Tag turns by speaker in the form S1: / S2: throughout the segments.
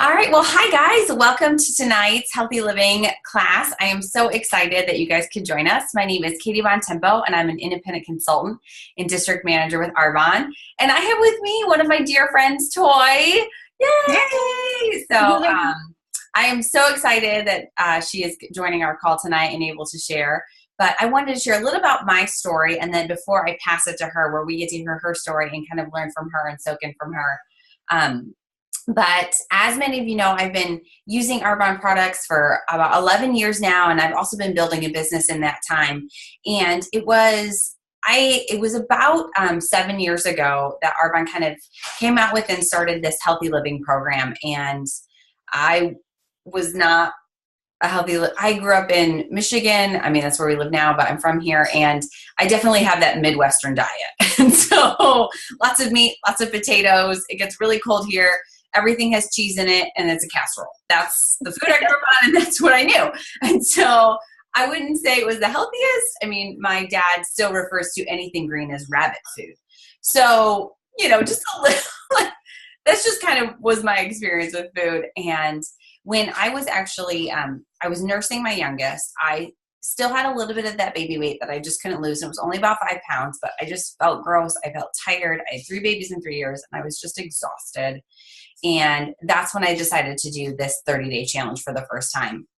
S1: All right. Well, hi guys. Welcome to tonight's Healthy Living class. I am so excited that you guys could join us. My name is Kayte Bontempo, and I'm an independent consultant and district manager with Arbonne. And I have with me one of my dear friends, Toi. Yay! I am so excited that she is joining our call tonight and able to share. But I wanted to share a little about my story, and then before I pass it to her, where we get to hear her story and kind of learn from her and soak in from her. But as many of you know, I've been using Arbonne products for about 11 years now, and I've also been building a business in that time. And it was about 7 years ago that Arbonne kind of came out with and started this healthy living program. And I was not I grew up in Michigan. I mean, that's where we live now, but I'm from here, and I definitely have that Midwestern diet. And so lots of meat, lots of potatoes. It gets really cold here. Everything has cheese in it, and it's a casserole. That's the food I grew up on, and that's what I knew. And so I wouldn't say it was the healthiest. I mean, my dad still refers to anything green as rabbit food. So, just a little, that's just kind of was my experience with food. And when I was actually, I was nursing my youngest, I still had a little bit of that baby weight that I just couldn't lose. It was only about 5 pounds, but I just felt gross. I felt tired. I had 3 babies in 3 years, and I was just exhausted. And that's when I decided to do this 30-day challenge for the first time.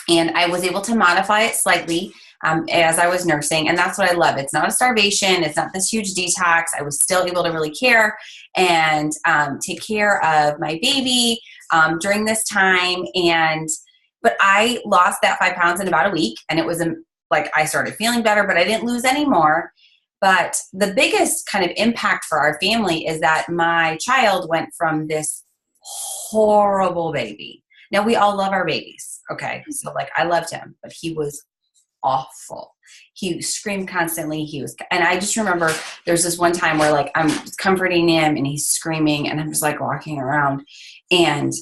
S1: And I was able to modify it slightly as I was nursing. And that's what I love. It's not a starvation. It's not this huge detox. I was still able to really care and take care of my baby during this time. But I lost that 5 pounds in about a week. And it was like I started feeling better, but I didn't lose any more. But the biggest kind of impact for our family is that my child went from this horrible baby. Now, we all love our babies, okay? So, I loved him, but he was awful. He screamed constantly. And I just remember there's this one time where, I'm comforting him, and he's screaming, and I'm just, walking around. And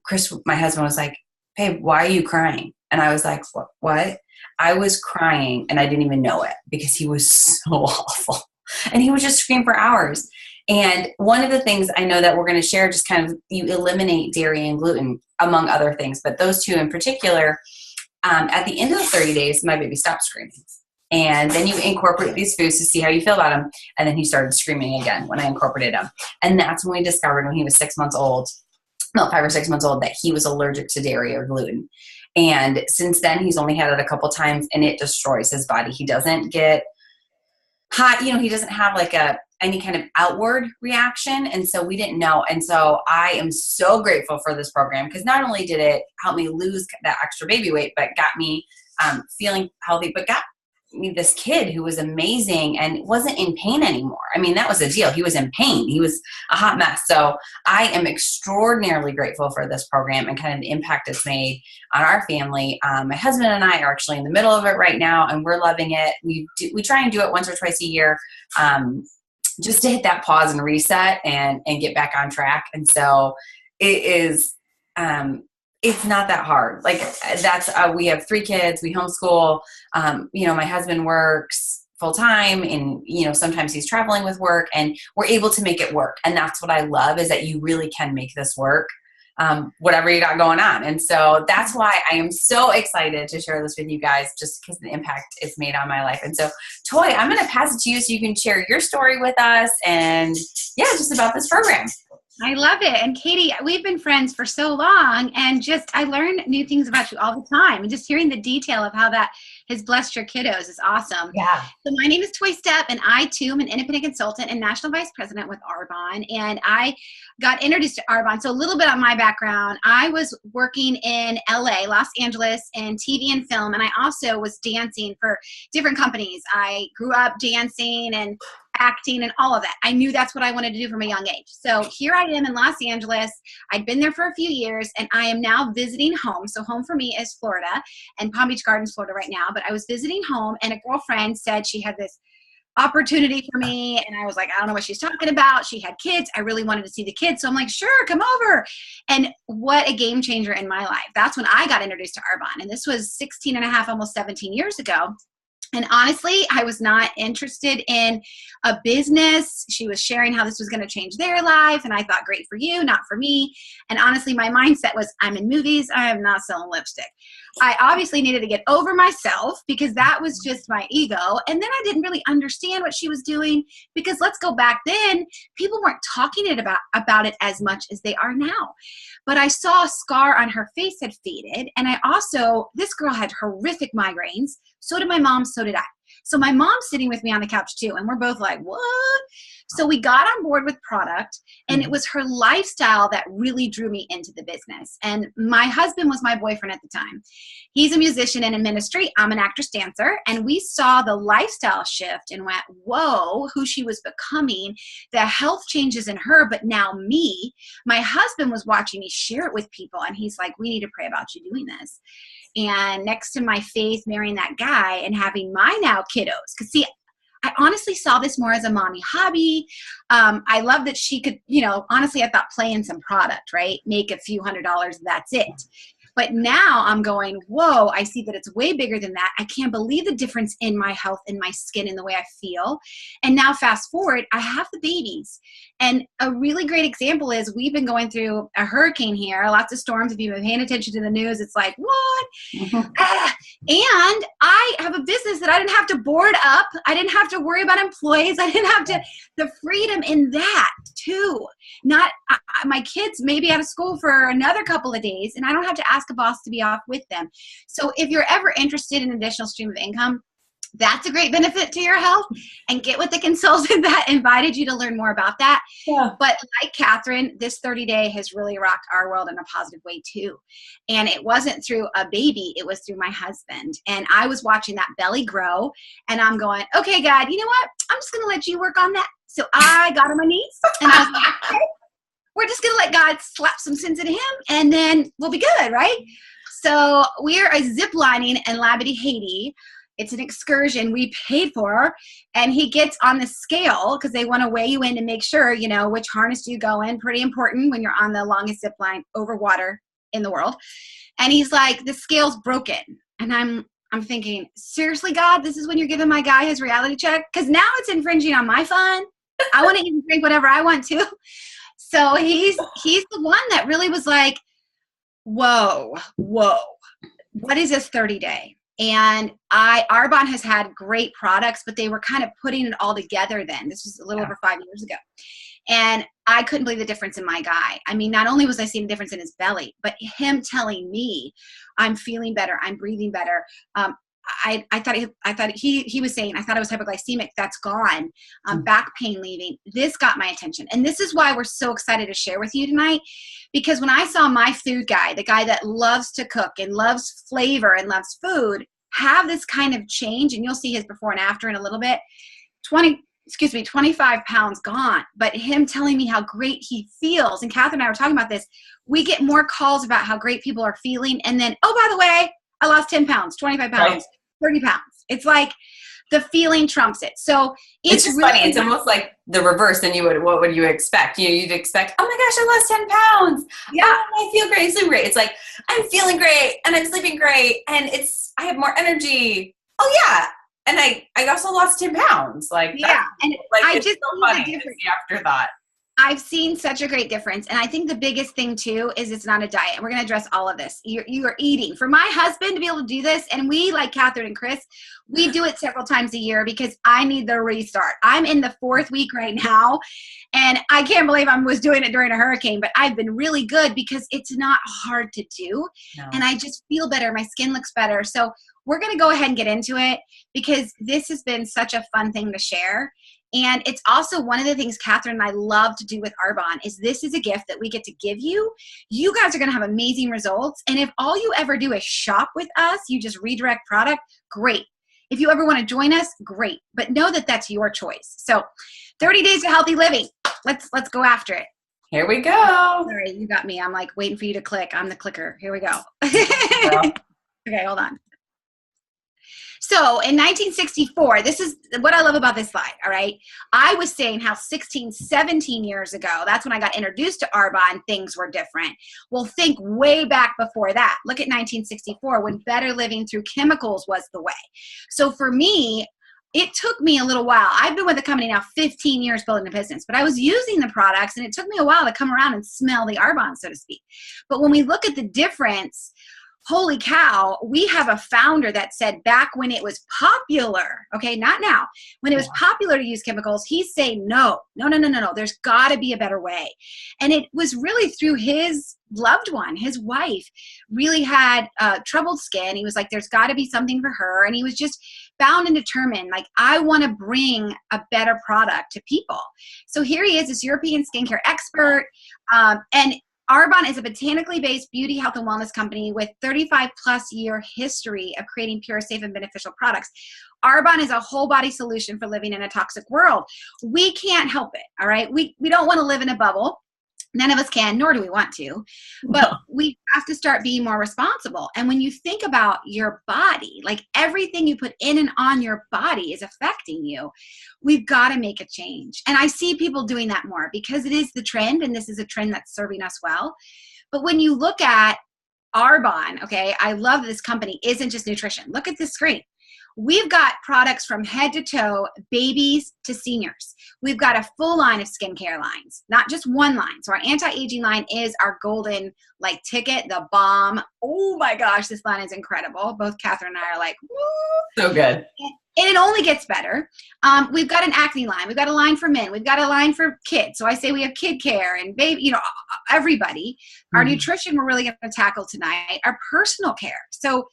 S1: Chris, my husband, was like, "Babe, why are you crying?" And I was like, what? I was crying, and I didn't even know it because he was so awful. And he would just scream for hours. And one of the things I know that we're going to share, just kind of, you eliminate dairy and gluten, among other things, but those two in particular, at the end of the 30 days, my baby stopped screaming. And then you incorporate these foods to see how you feel about them. And then he started screaming again when I incorporated them. And that's when we discovered, when he was 6 months old, 5 or 6 months old, that he was allergic to dairy or gluten. And since then, he's only had it a couple times, and it destroys his body. He doesn't get hot, he doesn't have any kind of outward reaction. And so we didn't know. And so I am so grateful for this program, because not only did it help me lose that extra baby weight, but got me feeling healthy, but got me this kid who was amazing and wasn't in pain anymore. I mean, that was the deal. He was in pain. He was a hot mess. So I am extraordinarily grateful for this program and kind of the impact it's made on our family. My husband and I are actually in the middle of it right now, and we're loving it. We try and do it once or twice a year, just to hit that pause and reset and get back on track. And so it is, it's not that hard. We have 3 kids, we homeschool, my husband works full time, and, sometimes he's traveling with work, and we're able to make it work. And that's what I love, is that you really can make this work, whatever you got going on. And so that's why I am so excited to share this with you guys, just because the impact it's made on my life. And so, Toi, I'm going to pass it to you so you can share your story with us, and just about this program.
S2: I love it. And Kayte, we've been friends for so long, and I learn new things about you all the time. And just hearing the detail of how that has blessed your kiddos is awesome.
S1: Yeah.
S2: So my name is Toi Stepp, and I too am an independent consultant and national vice president with Arbonne. And I got introduced to Arbonne. So a little bit on my background. I was working in LA, Los Angeles, in TV and film. And I also was dancing for different companies. I grew up dancing and acting and all of that. I knew that's what I wanted to do from a young age. So here I am in Los Angeles. I'd been there for a few years, and I am now visiting home. So home for me is Florida, and Palm Beach Gardens, Florida right now. But I was visiting home, and a girlfriend said she had this opportunity for me. And I was like, I don't know what she's talking about. She had kids. I really wanted to see the kids. So I'm like, sure, come over. And what a game changer in my life. That's when I got introduced to Arbonne. And this was 16 and a half, almost 17 years ago. And honestly, I was not interested in a business. She was sharing how this was going to change their life. And I thought, great for you, not for me. And honestly, my mindset was, I'm in movies. I am not selling lipstick. I obviously needed to get over myself because that was just my ego. And then I didn't really understand what she was doing because let's go back then, people weren't talking about it as much as they are now. But I saw a scar on her face had faded. And this girl had horrific migraines. So did my mom, so did I. So my mom's sitting with me on the couch too, and we're both like, what? So we got on board with product, and it was her lifestyle that really drew me into the business. And my husband was my boyfriend at the time. He's a musician and in ministry. I'm an actress dancer. And we saw the lifestyle shift and went, whoa, who she was becoming, the health changes in her, but now me. My husband was watching me share it with people, and he's like, we need to pray about you doing this. And next to my faith, marrying that guy and having my now kiddos. Because see, I honestly saw this more as a mommy hobby. I love that she could, honestly, I thought playing some product, right? Make a few $100s, that's it. But now I'm going, whoa, I see that it's way bigger than that. I can't believe the difference in my health, in my skin, in the way I feel. And now fast forward, I have the babies. And a really great example is we've been going through a hurricane here, lots of storms. If you've been paying attention to the news, it's like, what? And I have a business that I didn't have to board up. I didn't have to worry about employees. I didn't have to, the freedom in that too. Not my kids may be out of school for another couple of days, and I don't have to ask a boss to be off with them. So if you're ever interested in an additional stream of income, that's a great benefit to your health, and get with the consultant that invited you to learn more about that. Yeah. But like Catherine, this 30-day has really rocked our world in a positive way too. And it wasn't through a baby, it was through my husband. And I was watching that belly grow, and I'm going, okay, God, you know what? I'm just going to let you work on that. So I got on my knees, and I was like, okay, we're just going to let God slap some sense into him, and then we'll be good, right? So we're zip lining in Labadee, Haiti. It's an excursion we paid for, and he gets on the scale because they want to weigh you in to make sure, which harness do you go in. Pretty important when you're on the longest zip line over water in the world. And he's like, the scale's broken. And I'm thinking, seriously, God, this is when you're giving my guy his reality check? Because now it's infringing on my fun. I want to even drink whatever I want to. So he's the one that really was like, whoa, what is this 30-day? And Arbonne has had great products, but they were kind of putting it all together then. This was a little over 5 years ago. And I couldn't believe the difference in my guy. I mean, not only was I seeing the difference in his belly, but him telling me, I'm feeling better, I'm breathing better. I thought he was saying, I thought I was hypoglycemic. That's gone. Back pain leaving. This got my attention. And this is why we're so excited to share with you tonight. Because when I saw my food guy, the guy that loves to cook and loves flavor and loves food, have this kind of change, and you'll see his before and after in a little bit, 25 pounds gone. But him telling me how great he feels, and Catherine and I were talking about this, we get more calls about how great people are feeling. And then, oh, by the way, I lost 10 pounds, 25 pounds, right. 30 pounds. It's like the feeling trumps it. So it's
S1: just
S2: really
S1: funny. It's almost like the reverse than what would you expect? You'd expect, oh my gosh, I lost 10 pounds. Yeah. Oh, I feel great. I sleep great. It's like, I'm feeling great and I'm sleeping great and I have more energy. Oh yeah. And I also lost 10 pounds. Like,
S2: yeah. And
S1: like,
S2: I
S1: it's
S2: just
S1: so funny. It's the afterthought.
S2: I've seen such a great difference. And I think the biggest thing too is it's not a diet. And we're going to address all of this. You are eating. For my husband to be able to do this, and we, like Catherine and Chris, we do it several times a year because I need the restart. I'm in the 4th week right now, and I can't believe I was doing it during a hurricane, but I've been really good because it's not hard to do. No. And I just feel better. My skin looks better. So we're going to go ahead and get into it because this has been such a fun thing to share. And it's also one of the things Catherine and I love to do with Arbonne is this is a gift that we get to give you. You guys are going to have amazing results. And if all you ever do is shop with us, you just redirect product, great. If you ever want to join us, great. But know that that's your choice. So 30 days to healthy living. Let's go after it.
S1: Here we go.
S2: Sorry, you got me. I'm like waiting for you to click. I'm the clicker. Here we go. Okay, hold on. So in 1964, this is what I love about this slide, all right? I was saying how 16, 17 years ago, that's when I got introduced to Arbonne, things were different. Well, think way back before that. Look at 1964 when better living through chemicals was the way. So for me, it took me a little while. I've been with the company now 15 years building a business, but I was using the products and it took me a while to come around and smell the Arbonne, so to speak. But when we look at the difference, holy cow, we have a founder that said back when it was popular, okay, not now, when it was popular to use chemicals, he's saying no, there's got to be a better way. And it was really through his loved one, his wife, really had troubled skin. He was like, there's got to be something for her. And he was just bound and determined, like, I want to bring a better product to people. So here he is, this European skincare expert, and Arbonne is a botanically based beauty, health, and wellness company with 35-plus-year history of creating pure, safe, and beneficial products. Arbonne is a whole body solution for living in a toxic world. We can't help it, all right? We don't want to live in a bubble. None of us can, nor do we want to. But we have to start being more responsible. And when you think about your body, like everything you put in and on your body is affecting you, we've got to make a change. And I see people doing that more because it is the trend, and this is a trend that's serving us well. But when you look at Arbonne, okay, I love this company, isn't just nutrition. Look at this screen. We've got products from head to toe, babies to seniors. We've got a full line of skincare lines, not just one line. So our anti-aging line is our golden like ticket, the bomb. Oh my gosh, this line is incredible. Both Catherine and I are like, woo.
S1: So good.
S2: And it only gets better. We've got an acne line. We've got a line for men. We've got a line for kids. So I say we have kid care and baby, you know, everybody. Our nutrition we're really going to tackle tonight. Our personal care. So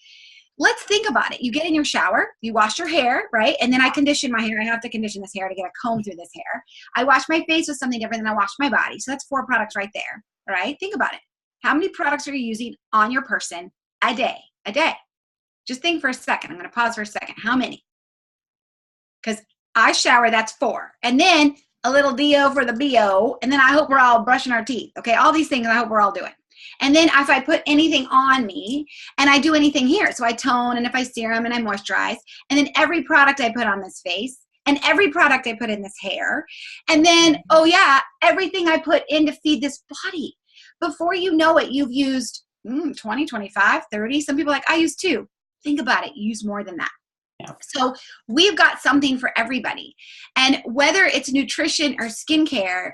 S2: let's think about it. You get in your shower, you wash your hair, right? And then I condition my hair. I have to condition this hair to get a comb through this hair. I wash my face with something different than I wash my body. So that's 4 products right there, all right? Think about it. How many products are you using on your person a day? A day. Just think for a second. I'm going to pause for a second. How many? Because I shower, that's 4. And then a little DO for the BO. And then I hope we're all brushing our teeth, okay? All these things I hope we're all doing. And then if I put anything on me and I do anything here, so I tone and if I serum and I moisturize, and then every product I put on this face and every product I put in this hair, and then, oh yeah, everything I put in to feed this body. Before you know it, you've used 20, 25, 30. Some people are like, I use 2. Think about it. Use more than that. Yeah. So we've got something for everybody. And whether it's nutrition or skincare,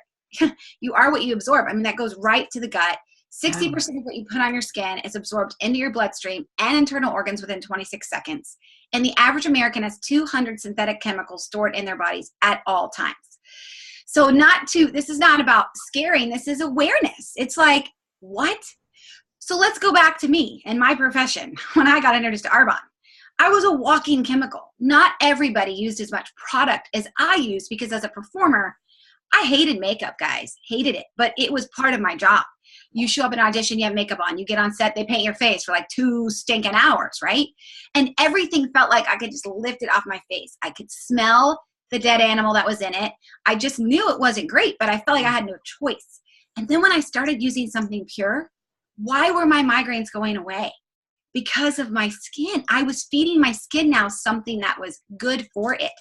S2: you are what you absorb. I mean, that goes right to the gut. 60% of what you put on your skin is absorbed into your bloodstream and internal organs within 26 seconds. And the average American has 200 synthetic chemicals stored in their bodies at all times. So this is not about scaring, this is awareness. It's like, what? So let's go back to me and my profession. When I got introduced to Arbonne, I was a walking chemical. Not everybody used as much product as I used because as a performer, I hated makeup, guys. Hated it. But it was part of my job. You show up in an audition, you have makeup on. You get on set, they paint your face for like 2 stinking hours, right? And everything felt like I could just lift it off my face. I could smell the dead animal that was in it. I just knew it wasn't great, but I felt like I had no choice. And then when I started using something pure, why were my migraines going away? Because of my skin. I was feeding my skin now something that was good for it.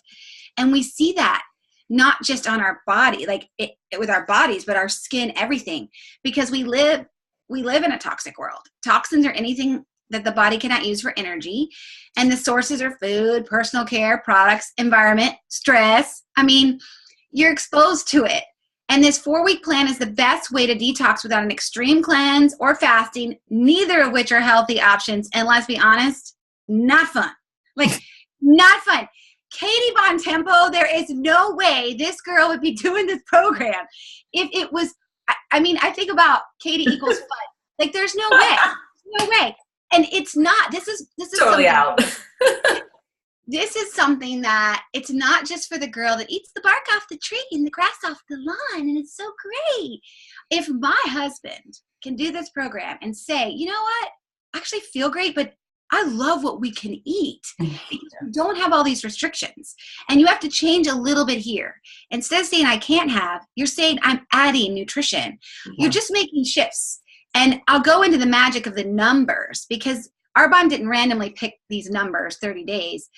S2: And we see that not just on our body, like with our bodies, but our skin, everything, because we live in a toxic world. Toxins are anything that the body cannot use for energy. And the sources are food, personal care, products, environment, stress. I mean, you're exposed to it. And this 4-week plan is the best way to detox without an extreme cleanse or fasting, neither of which are healthy options. And let's be honest, not fun. Like, not fun. Kayte Bontempo, there is no way this girl would be doing this program if it was, I mean, I think about Kayte equals fun. Like, there's no way. No way. And it's not, this is
S1: totally out.
S2: This is something that it's not just for the girl that eats the bark off the tree and the grass off the lawn, and it's so great. If my husband can do this program and say, you know what, I actually feel great, but I love what we can eat. You don't have all these restrictions. And you have to change a little bit here. Instead of saying I can't have, you're saying I'm adding nutrition. You're just making shifts. And I'll go into the magic of the numbers because Arbonne didn't randomly pick these numbers, 30 days.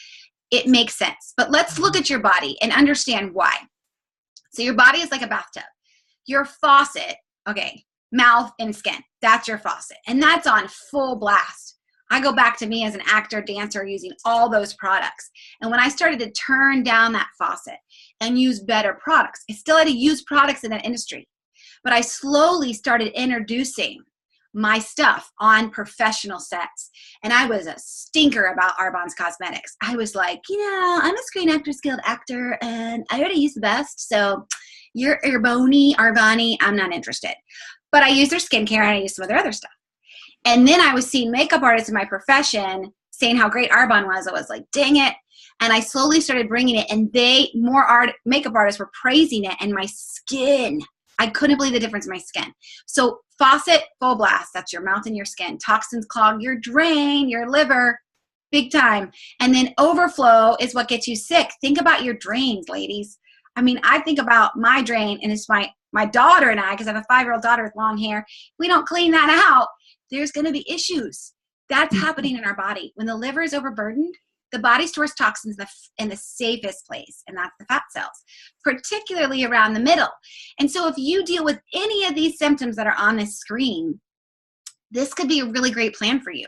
S2: It makes sense. But let's look at your body and understand why. So your body is like a bathtub. Your faucet, okay, mouth and skin, that's your faucet. And that's on full blast. I go back to me as an actor, dancer, using all those products. And when I started to turn down that faucet and use better products, I still had to use products in that industry. But I slowly started introducing my stuff on professional sets. And I was a stinker about Arbonne's Cosmetics. I was like, I'm a Screen Actors Guild actor and I already use the best. So you're Arbonne, I'm not interested. But I use their skincare and I use some of their other stuff. And then I was seeing makeup artists in my profession saying how great Arbonne was. I was like, dang it. And I slowly started bringing it, and makeup artists were praising it, and my skin, I couldn't believe the difference in my skin. So faucet, full blast, that's your mouth and your skin. Toxins clog your drain, your liver, big time. And then overflow is what gets you sick. Think about your drains, ladies. I mean, I think about my drain, and it's my daughter and I, because I have a 5-year-old daughter with long hair. We don't clean that out, there's going to be issues. That's happening in our body. When the liver is overburdened, the body stores toxins in the safest place, and that's the fat cells, particularly around the middle. And so if you deal with any of these symptoms that are on this screen, this could be a really great plan for you.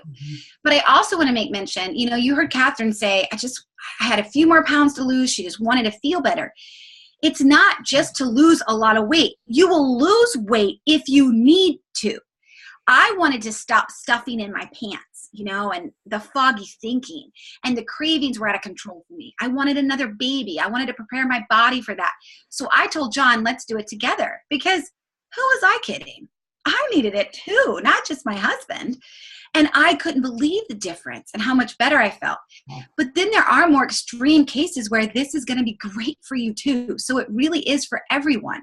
S2: But I also want to make mention, you heard Catherine say, I had a few more pounds to lose. She just wanted to feel better. It's not just to lose a lot of weight. You will lose weight if you need to. I wanted to stop stuffing in my pants, and the foggy thinking, and the cravings were out of control for me. I wanted another baby. I wanted to prepare my body for that. So I told John, let's do it together, because who was I kidding? I needed it too, not just my husband. And I couldn't believe the difference and how much better I felt. But then there are more extreme cases where this is going to be great for you too. So it really is for everyone.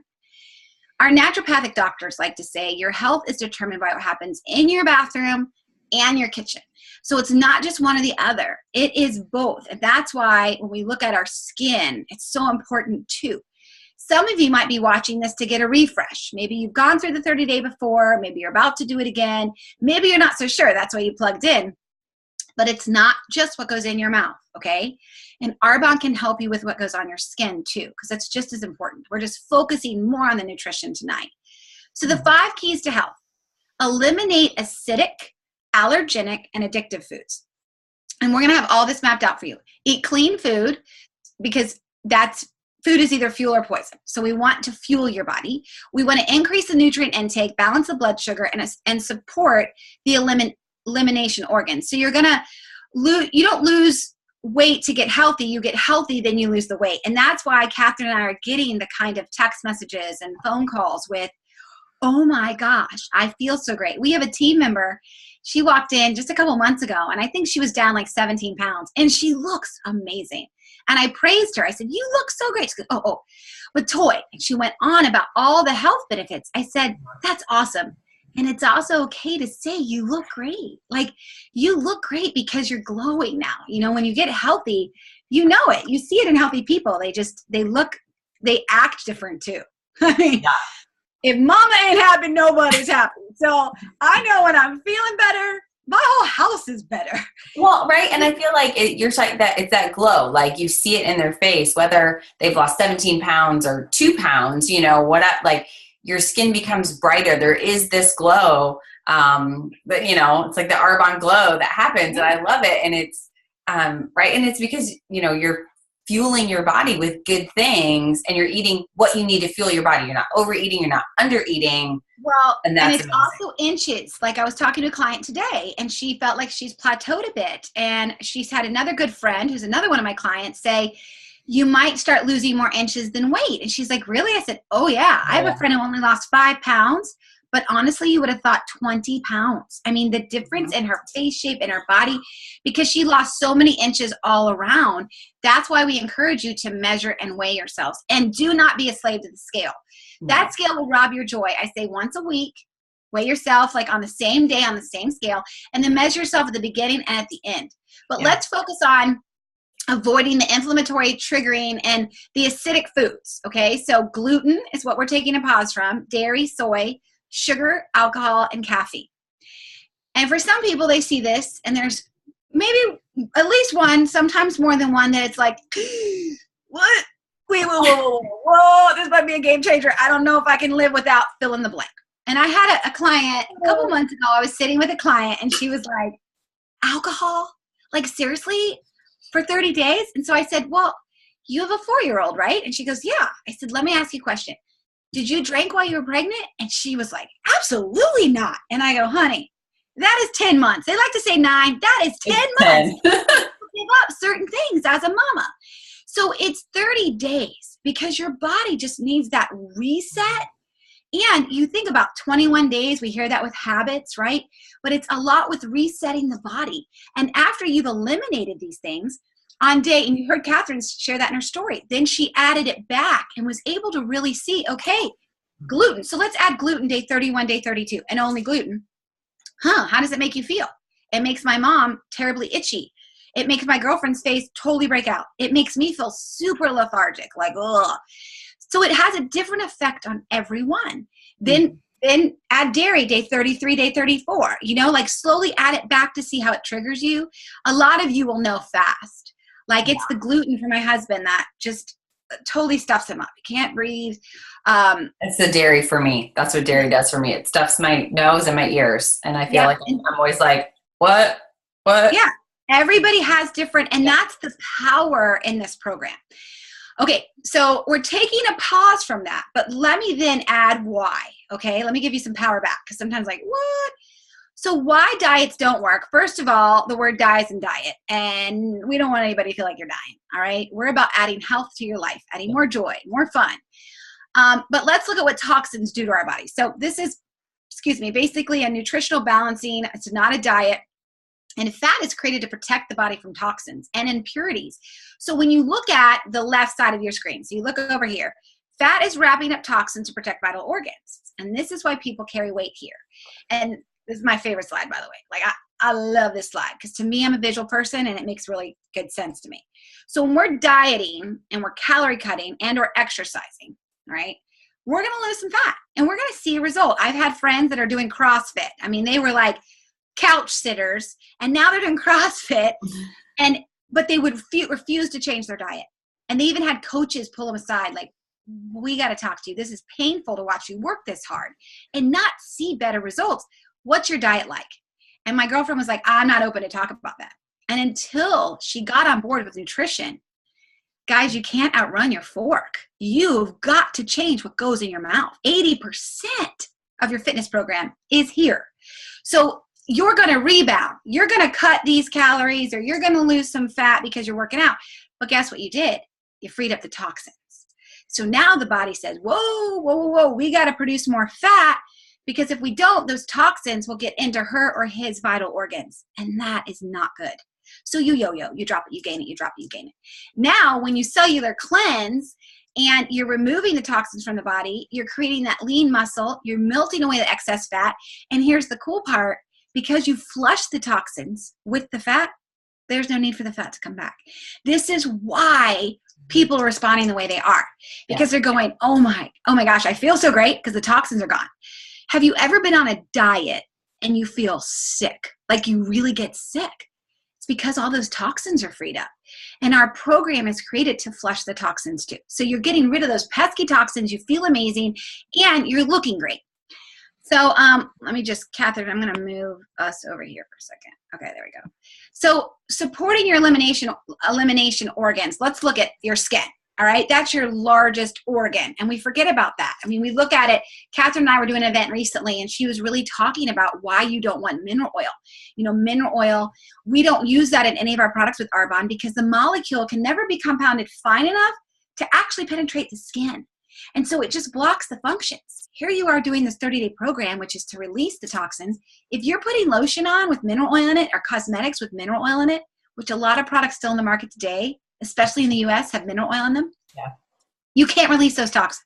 S2: Our naturopathic doctors like to say your health is determined by what happens in your bathroom and your kitchen. So it's not just one or the other. It is both. And that's why when we look at our skin, it's so important too. Some of you might be watching this to get a refresh. Maybe you've gone through the 30-day before. Maybe you're about to do it again. Maybe you're not so sure. That's why you plugged in. But it's not just what goes in your mouth, okay? And Arbonne can help you with what goes on your skin too, because that's just as important. We're just focusing more on the nutrition tonight. So the 5 keys to health: eliminate acidic, allergenic, and addictive foods. And we're gonna have all this mapped out for you. Eat clean food, because food is either fuel or poison. So we want to fuel your body. We want to increase the nutrient intake, balance the blood sugar, and support the elimination organs. So you don't lose weight to get healthy. You get healthy, then you lose the weight. And that's why Catherine and I are getting the kind of text messages and phone calls with, oh my gosh, I feel so great. We have a team member. She walked in just a couple months ago, and I think she was down like 17 pounds, and she looks amazing. And I praised her. I said, you look so great. She goes, oh, with Toi. And she went on about all the health benefits. I said, that's awesome. And it's also okay to say you look great. Like, you look great because you're glowing now. When you get healthy, you know it. You see it in healthy people. They act different too. I mean, if mama ain't happy, nobody's happy. So I know when I'm feeling better, my whole house is better.
S1: Well, right. And I feel like you're saying that it's that glow, like you see it in their face, whether they've lost 17 pounds or 2 pounds, like your skin becomes brighter. There is this glow. But it's like the Arbonne glow that happens, and I love it. And it's, right. And it's because, you're fueling your body with good things, and you're eating what you need to fuel your body. You're not overeating. You're not undereating.
S2: Well, and it's
S1: amazing.
S2: Also inches. Like, I was talking to a client today, and she felt like she's plateaued a bit. And she's had another good friend, who's another one of my clients, say, you might start losing more inches than weight. And she's like, really? I said, oh yeah. I have a friend who only lost 5 pounds, but honestly, you would have thought 20 pounds. I mean, the difference in her face shape and her body, because she lost so many inches all around. That's why we encourage you to measure and weigh yourselves, and do not be a slave to the scale. That scale will rob your joy. I say once a week, weigh yourself like on the same day, on the same scale, and then measure yourself at the beginning and at the end. But let's focus on avoiding the inflammatory, triggering, and the acidic foods, okay? So gluten is what we're taking a pause from, dairy, soy, sugar, alcohol, and caffeine. And for some people, they see this and there's maybe at least one, sometimes more than one, that it's like, what? Wait, whoa, this might be a game changer. I don't know if I can live without fill in the blank. And I had a client a couple months ago. I was sitting with a client and she was like, alcohol? Like, seriously? For 30 days? And so I said, well, you have a 4-year-old, right? And she goes, yeah. I said, let me ask you a question. Did you drink while you were pregnant? And she was like, absolutely not. And I go, honey, that is 10 months. They like to say 9. That is 10 months. Give up certain things as a mama. So it's 30 days because your body just needs that reset. And you think about 21 days, we hear that with habits, right? But it's a lot with resetting the body. And after you've eliminated these things on day, and you heard Catherine share that in her story, then she added it back and was able to really see, okay, gluten. So let's add gluten day 31, day 32, and only gluten. How does it make you feel? It makes my mom terribly itchy. It makes my girlfriend's face totally break out. It makes me feel super lethargic, like, ugh. So it has a different effect on everyone. Then add dairy day 33, day 34, like slowly add it back to see how it triggers you. A lot of you will know fast. Like it's the gluten for my husband that just totally stuffs him up. He can't breathe.
S1: It's the dairy for me. That's what dairy does for me. It stuffs my nose and my ears. And I feel like I'm always like, what?
S2: Yeah. Everybody has different, and that's the power in this program. Okay, so we're taking a pause from that, but let me then add why. Okay, let me give you some power back, because sometimes like, what? So why diets don't work? First of all, the word die is in diet, and we don't want anybody to feel like you're dying, all right? We're about adding health to your life, adding more joy, more fun. But let's look at what toxins do to our body. So this is, basically a nutritional balancing. It's not a diet. And fat is created to protect the body from toxins and impurities. So when you look at the left side of your screen, so you look over here, fat is wrapping up toxins to protect vital organs. And this is why people carry weight here. And this is my favorite slide, by the way. Like I love this slide because to me, I'm a visual person and it makes really good sense to me. So when we're dieting and we're calorie cutting and or exercising, right, we're going to lose some fat and we're going to see a result. I've had friends that are doing CrossFit. I mean, they were like couch sitters and now they're doing CrossFit but they would refuse to change their diet. And they even had coaches pull them aside like, we got to talk to you. This is painful to watch you work this hard and not see better results. What's your diet like? And my girlfriend was like, I'm not open to talk about that. And until she got on board with nutrition, guys, you can't outrun your fork. You've got to change what goes in your mouth. 80% of your fitness program is here. So you're going to rebound. You're going to cut these calories or you're going to lose some fat because you're working out. But guess what you did? You freed up the toxins. So now the body says, whoa, we got to produce more fat because if we don't, those toxins will get into her or his vital organs. And that is not good. So you yo-yo, you drop it, you gain it, you drop it, you gain it. Now, when you cellular cleanse and you're removing the toxins from the body, you're creating that lean muscle, you're melting away the excess fat. And here's the cool part. Because you flush the toxins with the fat, there's no need for the fat to come back. This is why people are responding the way they are. Because they're going, oh my gosh, I feel so great because the toxins are gone. Have you ever been on a diet and you feel sick? Like you really get sick? It's because all those toxins are freed up. And our program is created to flush the toxins too. So you're getting rid of those pesky toxins, you feel amazing, and you're looking great. So let me just, Catherine, I'm going to move us over here for a second. Okay, there we go. So supporting your elimination organs, let's look at your skin. All right, that's your largest organ. And we forget about that. I mean, we look at it. Catherine and I were doing an event recently, and she was really talking about why you don't want mineral oil. Mineral oil, we don't use that in any of our products with Arbonne because the molecule can never be compounded fine enough to actually penetrate the skin. And so it just blocks the functions. Here you are doing this 30-day program, which is to release the toxins. If you're putting lotion on with mineral oil in it or cosmetics with mineral oil in it, which a lot of products still in the market today, especially in the US, have mineral oil in them, you can't release those toxins.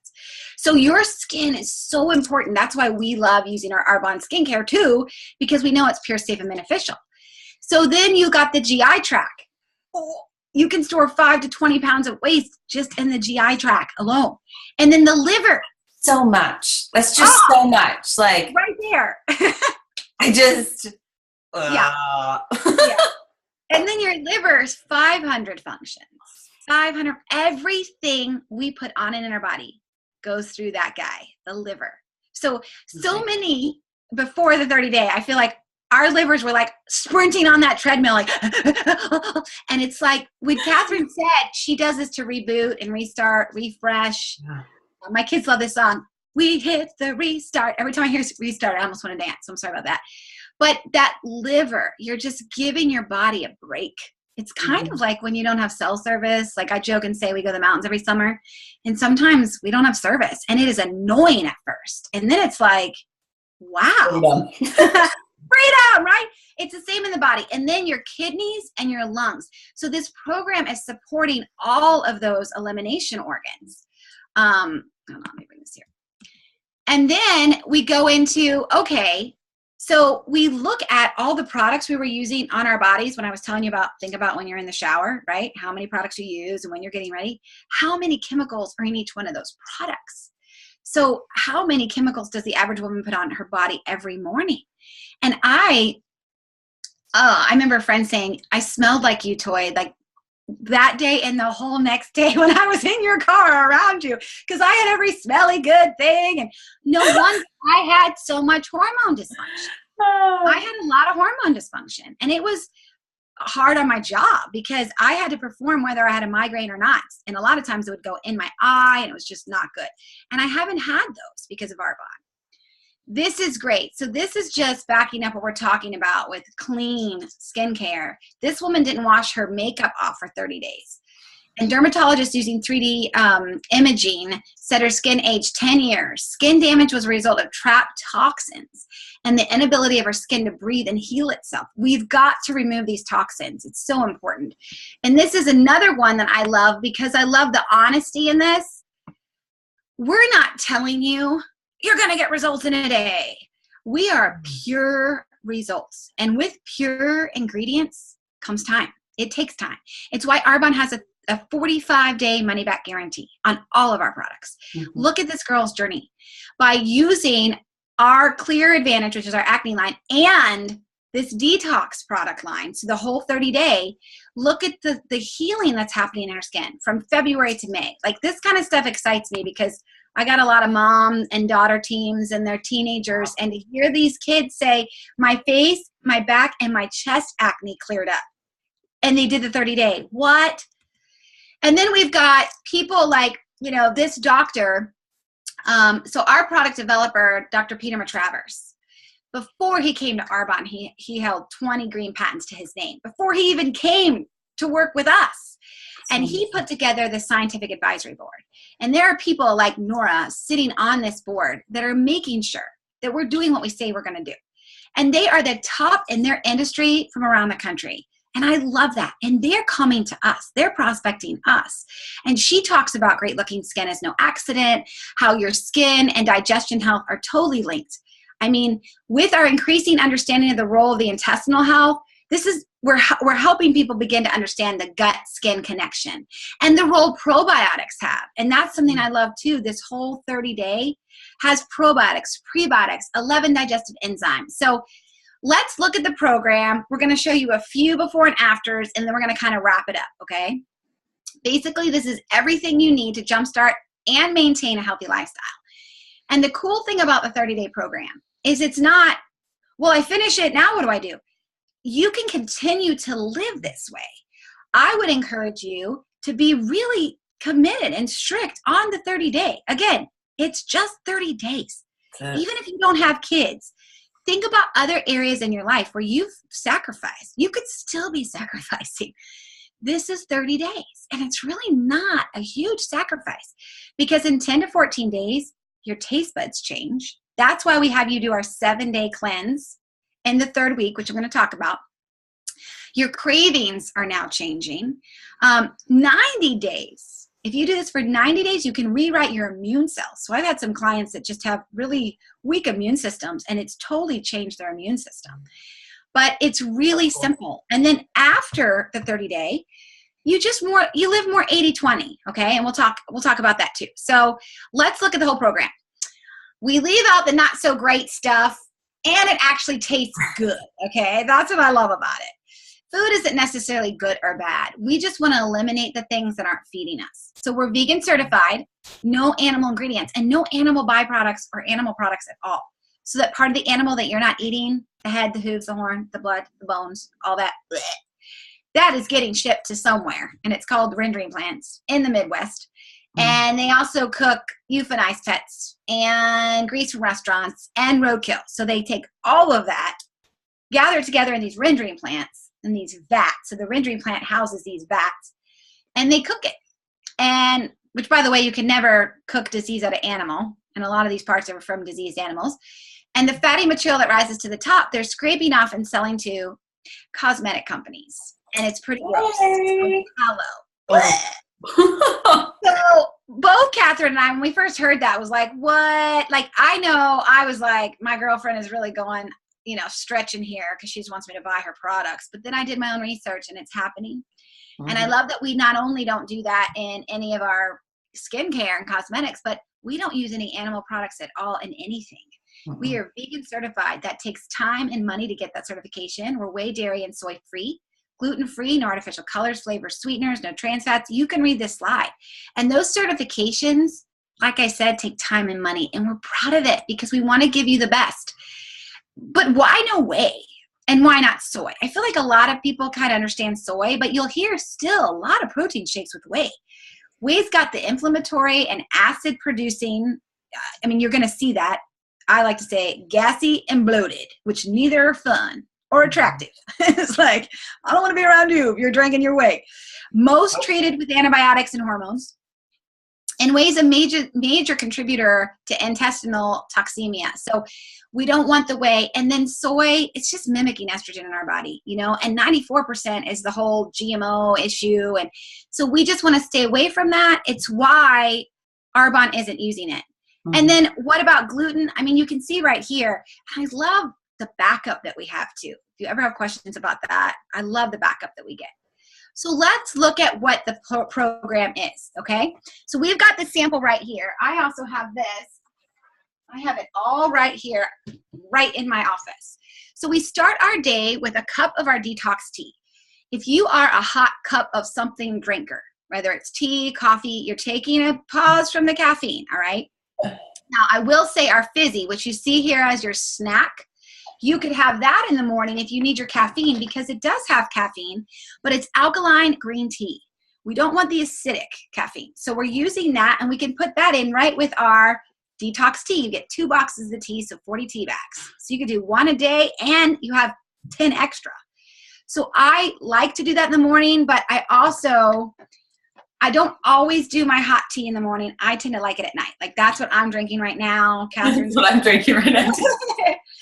S2: So your skin is so important. That's why we love using our Arbonne skincare too, because we know it's pure, safe, and beneficial. So then you got the GI tract. You can store 5 to 20 pounds of waste just in the GI tract alone. And then the liver.
S1: So much. That's just so much. Like
S2: right there. Yeah. Yeah. And then your liver's 500 functions. 500, everything we put on it in our body goes through that guy, the liver. So many before the 30 day, I feel like our livers were like sprinting on that treadmill, like, and it's like when Catherine said she does this to reboot and restart, refresh. Yeah. My kids love this song. We hit the restart. Every time I hear restart, I almost want to dance. So I'm sorry about that. But that liver, you're just giving your body a break. It's kind of like when you don't have cell service. Like I joke and say we go to the mountains every summer, and sometimes we don't have service, and it is annoying at first. And then it's like, wow. Freedom, right? It's the same in the body. And then your kidneys and your lungs. So this program is supporting all of those elimination organs. Hold on, let me bring this here. And then we go into, okay, so we look at all the products we were using on our bodies when I was telling you about, think about when you're in the shower, right? How many products you use and when you're getting ready. How many chemicals are in each one of those products? So how many chemicals does the average woman put on her body every morning? And I remember a friend saying, I smelled like you, Toi, like that day and the whole next day when I was in your car around you, because I had every smelly good thing. And no wonder I had so much hormone dysfunction. I had a lot of hormone dysfunction, and it was hard on my job because I had to perform whether I had a migraine or not. And a lot of times it would go in my eye, and it was just not good. And I haven't had those because of Arbonne. This is great. So this is just backing up what we're talking about with clean skincare. This woman didn't wash her makeup off for 30 days. And dermatologists using 3D imaging said her skin aged 10 years. Skin damage was a result of trapped toxins and the inability of her skin to breathe and heal itself. We've got to remove these toxins. It's so important. And this is another one that I love because I love the honesty in this. We're not telling you you're going to get results in a day. We are pure results. And with pure ingredients comes time. It takes time. It's why Arbonne has a 45-day money-back guarantee on all of our products. Look at this girl's journey. By using our Clear Advantage, which is our acne line, and this detox product line, so the whole 30-day, look at the healing that's happening in her skin from February to May. Like this kind of stuff excites me because I got a lot of mom and daughter teams and their teenagers, and to hear these kids say, my face, my back, and my chest acne cleared up. And they did the 30-day. What? And then we've got people like, this doctor. So our product developer, Dr. Peter Matravers, before he came to Arbonne, he held 20 green patents to his name before he even came to work with us. And he put together the scientific advisory board. And there are people like Nora sitting on this board that are making sure that we're doing what we say we're going to do. And they are the top in their industry from around the country. And I love that. And they're coming to us. They're prospecting us. And she talks about great looking skin as no accident, how your skin and digestion health are totally linked. I mean, with our increasing understanding of the role of the intestinal health, we're helping people begin to understand the gut-skin connection and the role probiotics have. And that's something I love too. This whole 30-day has probiotics, prebiotics, 11 digestive enzymes. So let's look at the program. We're going to show you a few before and afters, and then we're going to kind of wrap it up, okay? Basically, this is everything you need to jumpstart and maintain a healthy lifestyle. And the cool thing about the 30-day program is it's not, well, I finish it, now what do I do? You can continue to live this way. I would encourage you to be really committed and strict on the 30-day. Again, it's just 30 days. Even if you don't have kids, think about other areas in your life where you've sacrificed. You could still be sacrificing. This is 30 days, and it's really not a huge sacrifice because in 10 to 14 days, your taste buds change. That's why we have you do our 7-day cleanse in the 3rd week, which I'm going to talk about. Your cravings are now changing. 90 days. If you do this for 90 days, you can rewrite your immune cells. So I've had some clients that just have really weak immune systems, and it's totally changed their immune system. But it's really simple. And then after the 30-day, you live more 80-20, okay? And we'll talk about that too. So let's look at the whole program. We leave out the not so great stuff, and it actually tastes good. Okay, that's what I love about it. Food isn't necessarily good or bad. We just want to eliminate the things that aren't feeding us. So we're vegan certified, no animal ingredients, and no animal byproducts or animal products at all. So that part of the animal that you're not eating, the head, the hooves, the horn, the blood, the bones, all that, that is getting shipped to somewhere. And it's called rendering plants in the Midwest. And they also cook euthanized pets and grease from restaurants and roadkill. So they take all of that, gather it together in these rendering plants in these vats. So the rendering plant houses these vats, and they cook it. And which, by the way, you can never cook disease out of animal. And a lot of these parts are from diseased animals. And the fatty material that rises to the top, they're scraping off and selling to cosmetic companies. And it's pretty gross. Hello. So both Catherine and I, when we first heard that, was like, what? Like, I know, I was like, my girlfriend is really going, stretching here because she just wants me to buy her products. But then I did my own research and it's happening. Mm-hmm. And I love that we not only don't do that in any of our skincare and cosmetics, but we don't use any animal products at all in anything. Mm-hmm. We are vegan certified. That takes time and money to get that certification. We're whey, dairy, and soy free. Gluten-free, no artificial colors, flavors, sweeteners, no trans fats. You can read this slide. And those certifications, like I said, take time and money. And we're proud of it because we want to give you the best. But why no whey? And why not soy? I feel like a lot of people kind of understand soy, but you'll hear still a lot of protein shakes with whey. Whey's got the inflammatory and acid-producing, you're going to see that. I like to say gassy and bloated, which neither are fun or attractive. It's like, I don't want to be around you if you're drinking your whey. Most treated with antibiotics and hormones. And whey is a major contributor to intestinal toxemia. So we don't want the whey. And then soy, it's just mimicking estrogen in our body, and 94% is the whole GMO issue. And so we just want to stay away from that. It's why Arbonne isn't using it. Mm-hmm. And then what about gluten? You can see right here, I love the backup that we have too. If you ever have questions about that, I love the backup that we get. So let's look at what the program is, okay? So we've got the sample right here. I also have this. I have it all right here, right in my office. So we start our day with a cup of our detox tea. If you are a hot cup of something drinker, whether it's tea, coffee, you're taking a pause from the caffeine, all right? Now, I will say our fizzy, which you see here as your snack, you could have that in the morning if you need your caffeine because it does have caffeine, but it's alkaline green tea. We don't want the acidic caffeine. So we're using that, and we can put that in right with our detox tea. You get 2 boxes of tea, so 40 tea bags. So you could do 1 a day, and you have 10 extra. So I like to do that in the morning, but I don't always do my hot tea in the morning. I tend to like it at night. Like that's what I'm drinking right now. Catherine's
S1: That's what I'm drinking right now.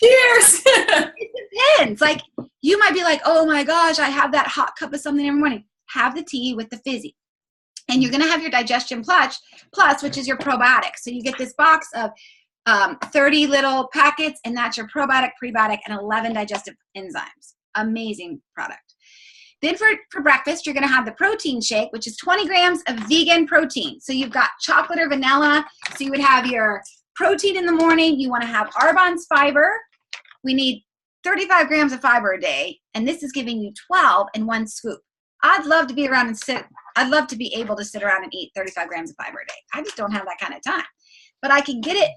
S1: Cheers.
S2: It depends. Like you might be like, oh my gosh, I have that hot cup of something every morning. Have the tea with the fizzy. And you're going to have your Digestion Plus, which is your probiotic. So you get this box of 30 little packets, and that's your probiotic, prebiotic, and 11 digestive enzymes. Amazing product. Then for breakfast, you're going to have the protein shake, which is 20 grams of vegan protein. So you've got chocolate or vanilla. So you would have your protein in the morning. You want to have Arbonne's fiber. We need 35 grams of fiber a day, and this is giving you 12 in 1 scoop. I'd love to be around and sit. I'd love to be able to sit around and eat 35 grams of fiber a day. I just don't have that kind of time. But I can get it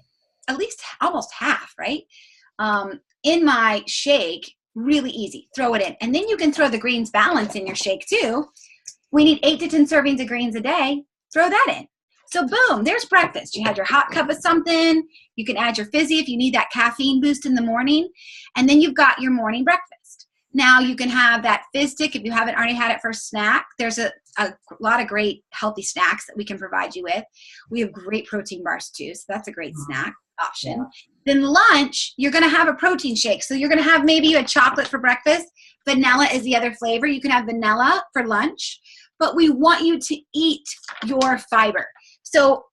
S2: at least almost half, right? In my shake, really easy. Throw it in. And then you can throw the greens balance in your shake too. We need 8 to 10 servings of greens a day. Throw that in. So boom, there's breakfast. You had your hot cup of something. You can add your fizzy if you need that caffeine boost in the morning. And then you've got your morning breakfast. Now you can have that fizz stick if you haven't already had it for a snack. There's a lot of great healthy snacks that we can provide you with. We have great protein bars too, so that's a great snack option. Yeah. Then lunch, you're going to have a protein shake. So you're going to have maybe a chocolate for breakfast. Vanilla is the other flavor. You can have vanilla for lunch, but we want you to eat your fiber. So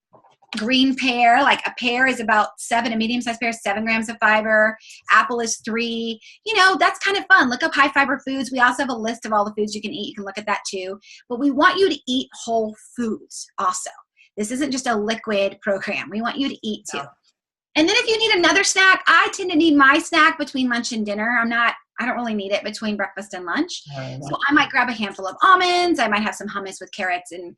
S2: green pear, like a pear is about 7, a medium-sized pear is 7 grams of fiber. Apple is 3. That's kind of fun. Look up high fiber foods. We also have a list of all the foods you can eat. You can look at that too. But we want you to eat whole foods also. This isn't just a liquid program. We want you to eat too. And then if you need another snack, I tend to need my snack between lunch and dinner. I don't really need it between breakfast and lunch. So I might grab a handful of almonds. I might have some hummus with carrots and,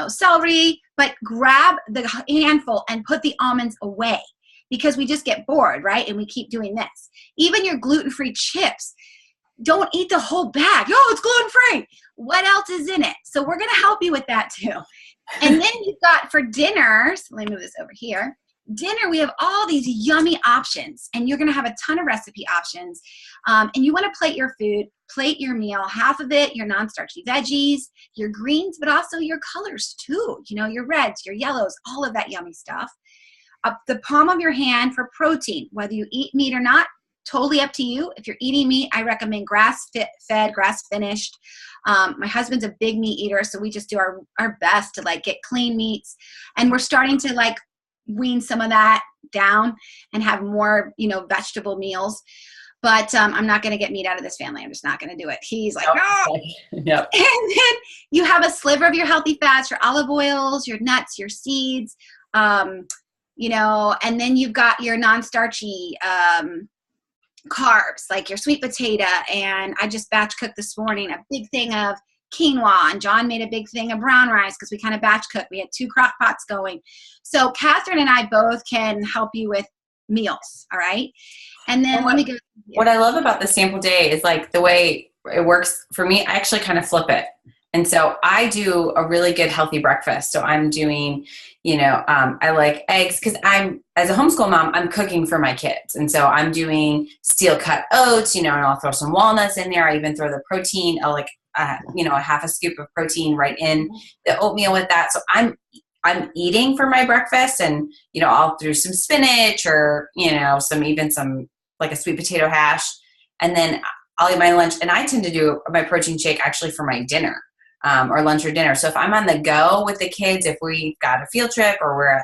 S2: celery, but grab the handful and put the almonds away because we just get bored, right? And we keep doing this. Even your gluten-free chips, don't eat the whole bag. Oh, it's gluten-free. What else is in it? So we're going to help you with that too. And then you've got for dinner, so let me move this over here. Dinner, we have all these yummy options, and you're going to have a ton of recipe options. And you want to plate your food, plate your meal, half of it, your non-starchy veggies, your greens, but also your colors too. Your reds, your yellows, all of that yummy stuff. Up the palm of your hand for protein, whether you eat meat or not, totally up to you. If you're eating meat, I recommend grass-fed, grass-finished. My husband's a big meat eater, so we just do our best to get clean meats. And we're starting to wean some of that down and have more, vegetable meals. But I'm not going to get meat out of this family. I'm just not going to do it. He's like, no.
S1: Yep.
S2: And then you have a sliver of your healthy fats, your olive oils, your nuts, your seeds, and then you've got your non-starchy carbs, like your sweet potato. And I just batch cooked this morning a big thing of quinoa, and John made a big thing of brown rice because we kind of batch cooked. We had 2 crock pots going. So Catherine and I both can help you with meals. All right. And then let me go.
S1: What I love about the sample day is the way it works for me. I actually kind of flip it. And so I do a really good healthy breakfast. So I'm doing, I like eggs because as a homeschool mom, I'm cooking for my kids. And so I'm doing steel cut oats, and I'll throw some walnuts in there. I even throw the protein, a half a scoop of protein right in the oatmeal with that. So I'm eating for my breakfast, and, I'll do some spinach or, some like a sweet potato hash. And then I'll eat my lunch, and I tend to do my protein shake actually for my dinner. Or lunch or dinner. So if I'm on the go with the kids, if we've got a field trip or we're,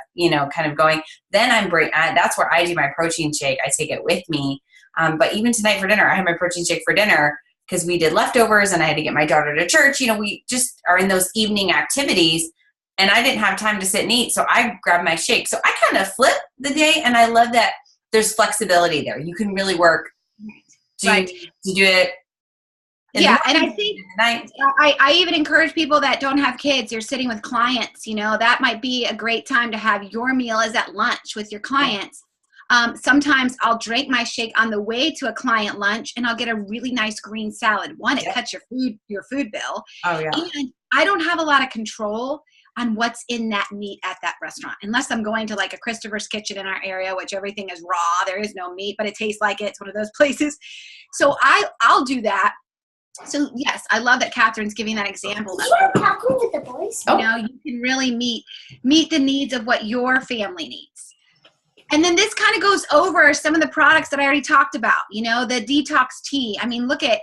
S1: kind of going, then that's where I do my protein shake. I take it with me. But even tonight for dinner, I had my protein shake for dinner because we did leftovers and I had to get my daughter to church. We just are in those evening activities and I didn't have time to sit and eat. So I grabbed my shake. So I kind of flip the day, and I love that there's flexibility there. You can really work to do it.
S2: Yeah, and I think I even encourage people that don't have kids, you're sitting with clients, that might be a great time to have your meal is at lunch with your clients. Sometimes I'll drink my shake on the way to a client lunch, and I'll get a really nice green salad. One, it cuts your food bill.
S1: Oh, yeah.
S2: And I don't have a lot of control on what's in that meat at that restaurant, unless I'm going to a Christopher's Kitchen in our area, which everything is raw. There is no meat, but it tastes like it. It's one of those places. So I'll do that. So yes, I love that Catherine's giving that example.
S3: You're talking with the boys.
S2: You can really meet the needs of what your family needs. And then this kind of goes over some of the products that I already talked about. The detox tea. I mean, look at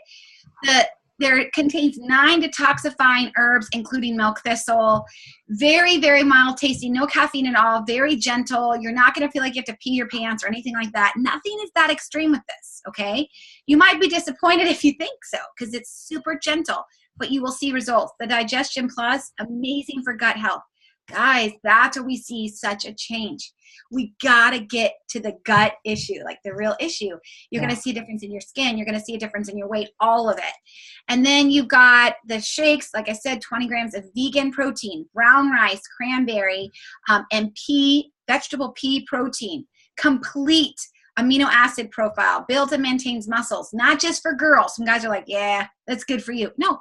S2: there contains 9 detoxifying herbs, including milk thistle. Very, very mild tasting, no caffeine at all, very gentle. You're not going to feel like you have to pee your pants or anything like that. Nothing is that extreme with this, okay? You might be disappointed if you think so because it's super gentle, but you will see results. The Digestion Plus, amazing for gut health. Guys, that's where we see such a change. We got to get to the gut issue, the real issue. You're going to see a difference in your skin. You're going to see a difference in your weight, all of it. And then you've got the shakes, like I said, 20 grams of vegan protein, brown rice, cranberry, and vegetable pea protein. Complete amino acid profile, builds and maintains muscles, not just for girls. Some guys are like, yeah, that's good for you. No.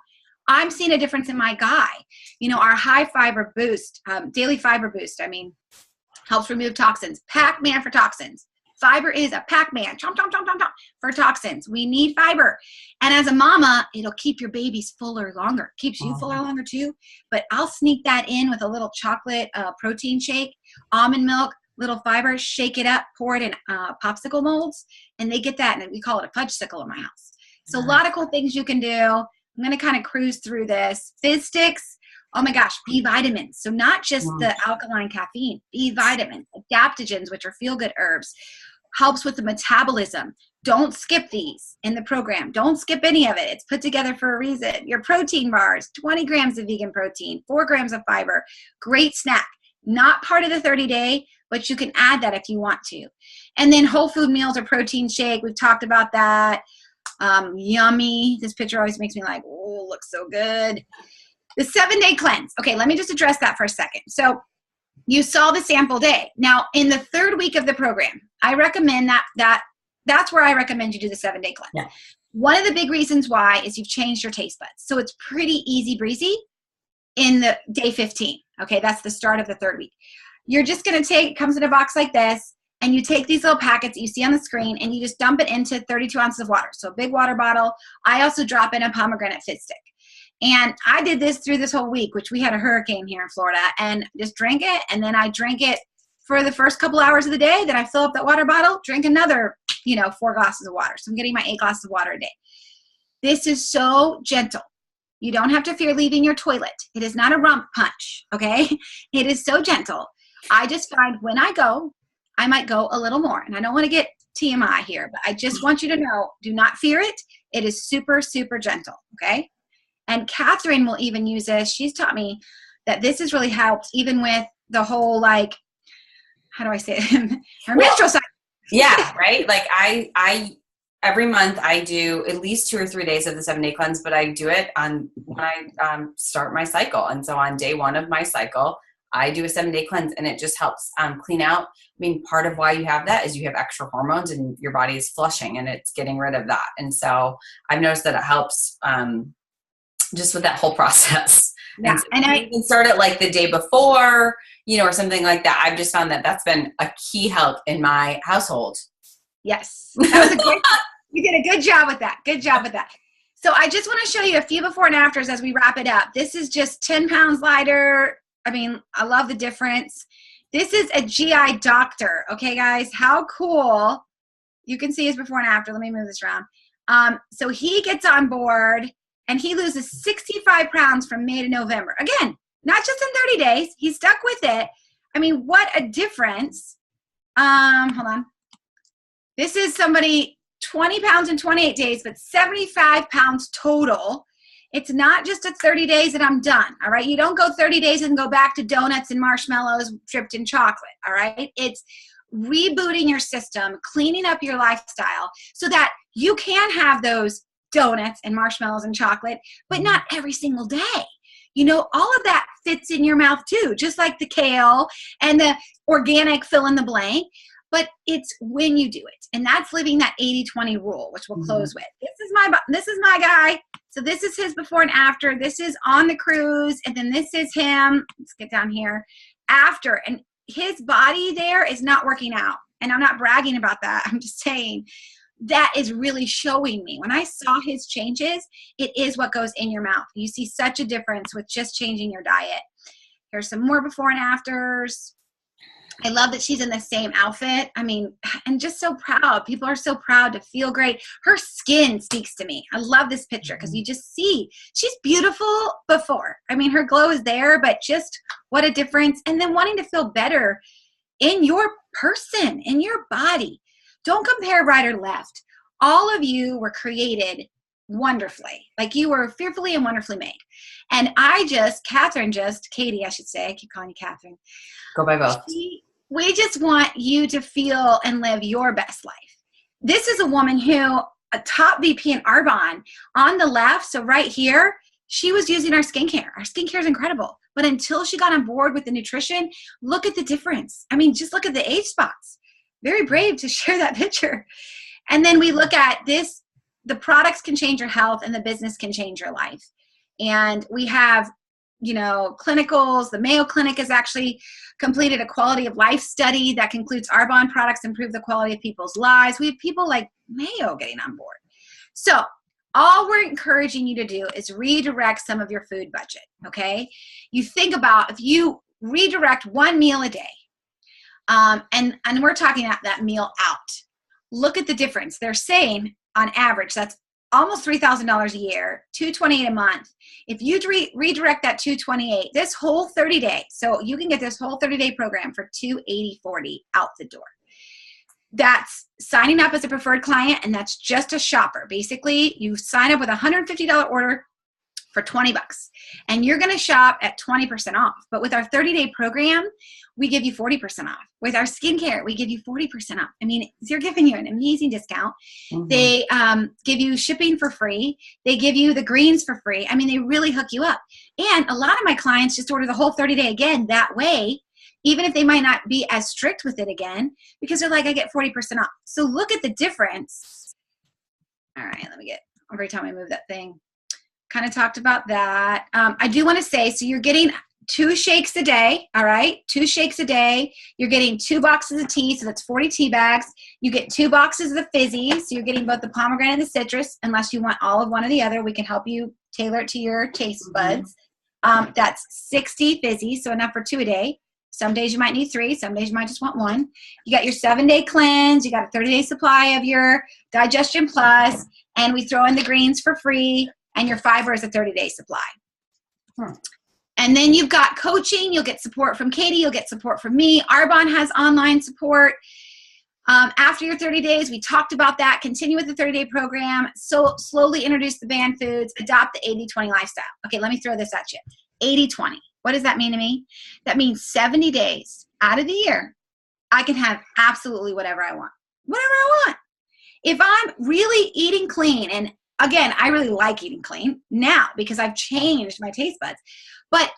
S2: I'm seeing a difference in my guy. Our high fiber boost, daily fiber boost, helps remove toxins. Pac-Man for toxins. Fiber is a Pac-Man, chomp, chomp, chomp, chomp, chomp, for toxins. We need fiber. And as a mama, it'll keep your babies fuller longer. Keeps you fuller longer too. But I'll sneak that in with a little chocolate protein shake, almond milk, little fiber, shake it up, pour it in popsicle molds, and they get that. And we call it a fudge-sicle in my house. So a lot of cool things you can do. I'm going to kind of cruise through this. Fizz sticks, oh my gosh, B vitamins. So not just the alkaline caffeine, B vitamins, adaptogens, which are feel-good herbs, helps with the metabolism. Don't skip these in the program. Don't skip any of it. It's put together for a reason. Your protein bars, 20 grams of vegan protein, 4 grams of fiber, great snack. Not part of the 30-day, but you can add that if you want to. And then whole food meals or protein shake. We've talked about that. Yummy. This picture always makes me like, oh, looks so good. The 7-day cleanse. Okay, let me just address that for a second. So you saw the sample day. Now, in the 3rd week of the program, I recommend that's where I recommend you do the 7-day cleanse.
S1: Yeah.
S2: One of the big reasons why is you've changed your taste buds. So it's pretty easy breezy in the day 15. Okay, that's the start of the 3rd week. You're just going to take, it comes in a box like this, and you take these little packets that you see on the screen, and you just dump it into 32 ounces of water. So a big water bottle. I also drop in a pomegranate fit stick. And I did this through this whole week, which we had a hurricane here in Florida, and just drank it. And then I drank it for the first couple hours of the day. Then I fill up that water bottle, drink another, 4 glasses of water. So I'm getting my 8 glasses of water a day. This is so gentle. You don't have to fear leaving your toilet. It is not a rump punch, okay? It is so gentle. I just find when I go, I might go a little more. And I don't want to get TMI here, but I just want you to know, do not fear it. It is super, super gentle, okay? And Catherine will even use this. She's taught me that this has really helped even with the whole, like, how do I say it? Her menstrual cycle.
S1: Yeah, right? Like I every month I do at least 2 or 3 days of the 7-day cleanse, but I do it on when I start my cycle. And so on day 1 of my cycle, I do a 7-day cleanse, and it just helps clean out. I mean, part of why you have that is you have extra hormones and your body is flushing and it's getting rid of that. And so I've noticed that it helps just with that whole process.
S2: Yeah.
S1: And I can start it like the day before, or something like that. I've just found that that's been a key help in my household.
S2: Yes. That was you did a good job with that. Good job with that. So I just want to show you a few before and afters as we wrap it up. This is just 10 pounds lighter. I mean, I love the difference. This is a GI doctor. Okay, guys, how cool. You can see his before and after. Let me move this around. So he gets on board and he loses 65 pounds from May to November. Again, not just in 30 days. He stuck with it. I mean, what a difference. Hold on. This is somebody 20 pounds in 28 days, but 75 pounds total. It's not just a 30 days and I'm done, all right? You don't go 30 days and go back to donuts and marshmallows dripped in chocolate, all right? It's rebooting your system, cleaning up your lifestyle so that you can have those donuts and marshmallows and chocolate, but not every single day. All of that fits in your mouth too, just like the kale and the organic fill in the blank, but it's when you do it. And that's living that 80-20 rule, which we'll close with. This is my guy. So this is his before and after. This is on the cruise. And then this is him. Let's get down here. After. And his body there is not working out. And I'm not bragging about that. I'm just saying that is really showing me. When I saw his changes, it is what goes in your mouth. You see such a difference with just changing your diet. Here's some more before and afters. I love that she's in the same outfit. I mean, and just so proud. People are so proud to feel great. Her skin speaks to me. I love this picture because you just see she's beautiful before. I mean, her glow is there, but just what a difference. And then wanting to feel better in your person, in your body. Don't compare right or left. All of you were created wonderfully. Like you were fearfully and wonderfully made. And Kayte, I should say. I keep calling you Catherine.
S1: Go by both.
S2: We just want you to feel and live your best life. This is a woman who, a top VP in Arbonne, on the left, so right here, she was using our skincare. Our skincare is incredible. But until she got on board with the nutrition, look at the difference. I mean, just look at the age spots. Very brave to share that picture. And then we look at this, the products can change your health and the business can change your life. And we have, clinicals. The Mayo Clinic has actually completed a quality of life study that concludes Arbonne products improve the quality of people's lives. We have people like Mayo getting on board. So all we're encouraging you to do is redirect some of your food budget, okay? You think about if you redirect one meal a day, and we're talking about that meal out. Look at the difference. They're saying on average, that's almost $3,000 a year, $228 a month. If you redirect that $228, this whole 30 days, so you can get this whole 30-day program for $280.40 out the door. That's signing up as a preferred client, and that's just a shopper. Basically, you sign up with a $150 order for $20, and you're going to shop at 20% off. But with our 30-day program, we give you 40% off. With our skincare, we give you 40% off. I mean, they're giving you an amazing discount. Mm-hmm. They give you shipping for free. They give you the greens for free. I mean, they really hook you up. And a lot of my clients just order the whole 30-day again that way, even if they might not be as strict with it again, because they're like, I get 40% off. So look at the difference. All right, let me get, every time I move that thing, kind of talked about that. I do want to say, so you're getting 2 shakes a day, all right? 2 shakes a day. You're getting 2 boxes of tea, so that's 40 tea bags. You get 2 boxes of the fizzy, so you're getting both the pomegranate and the citrus, unless you want all of one or the other. We can help you tailor it to your taste buds. That's 60 fizzy, so enough for 2 a day. Some days you might need 3. Some days you might just want 1. You got your 7-day cleanse. You got a 30-day supply of your Digestion Plus, and we throw in the greens for free, and your fiber is a 30-day supply. And then you've got coaching. You'll get support from Kayte. You'll get support from me. Arbonne has online support. After your 30 days, we talked about that. Continue with the 30-day program. So slowly introduce the banned foods. Adopt the 80-20 lifestyle. Okay, let me throw this at you. 80-20. What does that mean to me? That means 70 days out of the year, I can have absolutely whatever I want. Whatever I want. If I'm really eating clean, and again, I really like eating clean now because I've changed my taste buds. But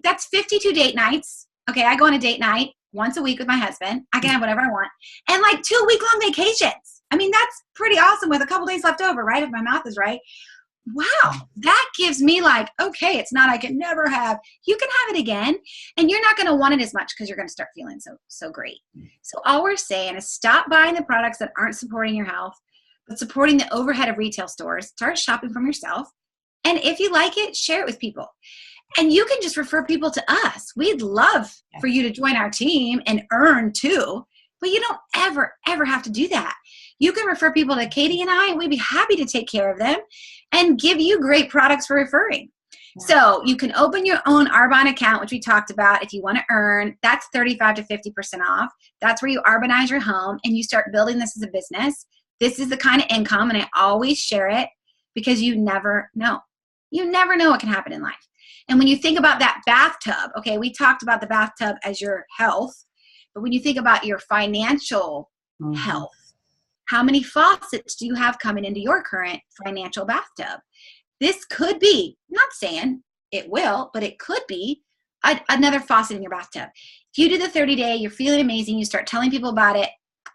S2: that's 52 date nights. Okay, I go on a date night once a week with my husband. I can have whatever I want. And like 2 week-long vacations. I mean, that's pretty awesome with a couple days left over, right? If my math is right. Wow, that gives me like, okay, it's not I can never have. You can have it again, and you're not going to want it as much because you're going to start feeling so great. So all we're saying is stop buying the products that aren't supporting your health, but supporting the overhead of retail stores. Start shopping from yourself. And if you like it, share it with people. And you can just refer people to us. We'd love for you to join our team and earn too, but you don't ever have to do that. You can refer people to Kayte and I, and we'd be happy to take care of them and give you great products for referring. Yeah. So you can open your own Arbonne account, which we talked about. If you want to earn, that's 35 to 50% off. That's where you Arbonize your home and you start building this as a business. This is the kind of income, and I always share it because you never know. You never know what can happen in life. And when you think about that bathtub, okay, we talked about the bathtub as your health, but when you think about your financial health, how many faucets do you have coming into your current financial bathtub? This could be, I'm not saying it will, but it could be another faucet in your bathtub. If you do the 30-day, you're feeling amazing, you start telling people about it,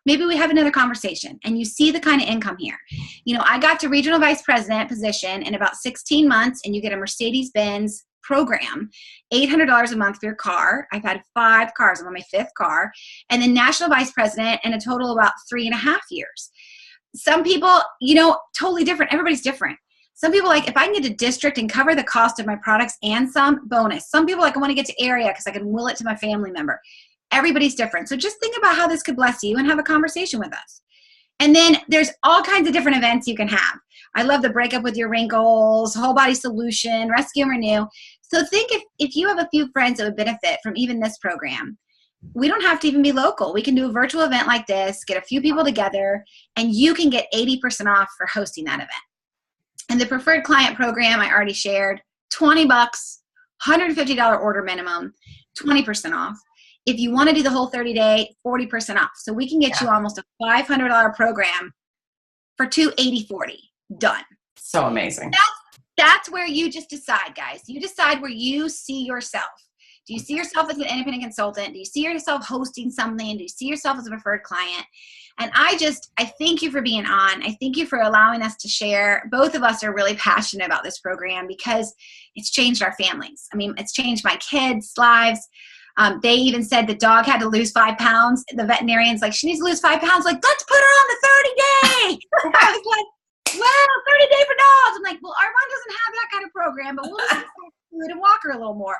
S2: maybe we have another conversation and you see the kind of income here. You know, I got to regional vice president position in about 16 months, and you get a Mercedes-Benz program, $800 a month for your car. I've had 5 cars. I'm on my 5th car. And then national vice president in a total of about 3.5 years. Some people, you know, totally different. Everybody's different. Some people like, if I can get to district and cover the cost of my products and some bonus. Some people like, I want to get to area because I can will it to my family member. Everybody's different. So just think about how this could bless you and have a conversation with us. And then there's all kinds of different events you can have. I love the break up with your wrinkles, whole body solution, rescue and renew. So think if you have a few friends that would benefit from even this program, we don't have to even be local. We can do a virtual event like this, get a few people together, and you can get 80% off for hosting that event. And the preferred client program I already shared, $20, $150 order minimum, 20% off. If you want to do the whole 30-day, 40% off. So we can get you almost a $500 program for $280.40. Done.
S1: So amazing.
S2: That's where you just decide, guys. You decide where you see yourself. Do you see yourself as an independent consultant? Do you see yourself hosting something? Do you see yourself as a preferred client? And I thank you for being on. I thank you for allowing us to share. Both of us are really passionate about this program because it's changed our families. I mean, it's changed my kids' lives. They even said the dog had to lose 5 pounds. The veterinarian's like, she needs to lose 5 pounds. Like, let's put her on the 30-day. I was like, well, 30-day for dogs. I'm like, well, Arbonne doesn't have that kind of program, but we'll just food and walk her a little more.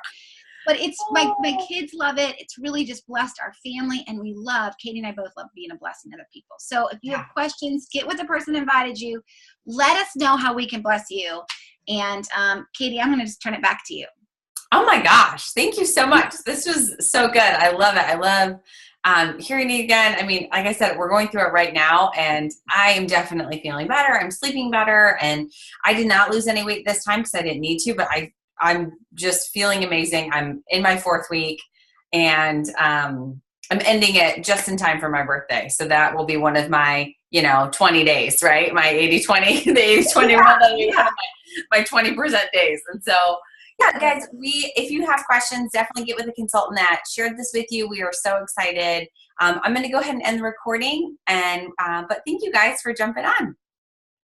S2: But it's my kids love it. It's really just blessed our family, and we love, Kayte and I both love being a blessing to other people. So if you have questions, get with the person who invited you. Let us know how we can bless you. And Kayte, I'm going to just turn it back to you.
S1: Oh my gosh. Thank you so much. This was so good. I love it. I love hearing it again. I mean, like I said, we're going through it right now, and I am definitely feeling better. I'm sleeping better, and I did not lose any weight this time because I didn't need to, but I'm just feeling amazing. I'm in my 4th week. and I'm ending it just in time for my birthday. So that will be one of my, 20 days, right? My 80-20, the 80-20 rule, that'll be one of my 20% days. And so, yeah, guys, if you have questions, definitely get with the consultant that shared this with you. We are so excited. I'm going to go ahead and end the recording, but thank you guys for jumping on.